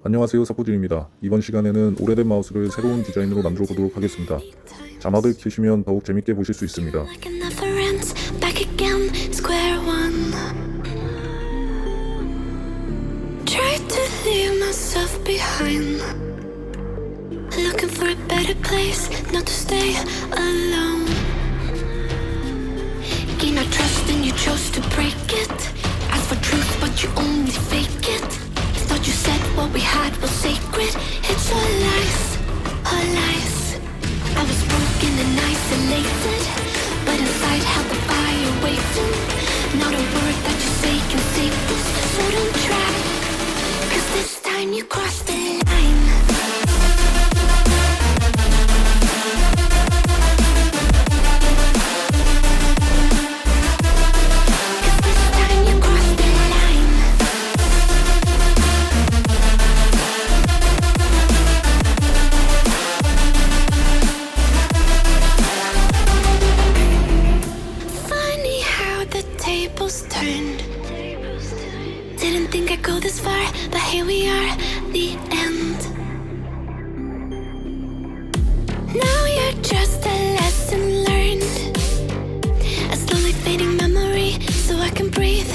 안녕하세요, 사포진입니다. 이번 시간에는 오래된 마우스를 새로운 디자인으로 만들어 보도록 하겠습니다. 자막을 켜시면 더욱 재밌게 보실 수 있습니다. Like it never ends, back again, square one. Tried to leave myself behind, looking for a better place, not to stay alone. Gain our trust and you chose to break it. Ask for truth but you only fake it. Thought you said what we had was sacred. It's all lies, all lies. I was broken and isolated, but inside held the fire waiting. Not a word that you say can save this, so don't try, 'cause this time you crossed the line. Turned. Didn't think I'd go this far, but here we are, the end. Now you're just a lesson learned, a slowly fading memory, so I can breathe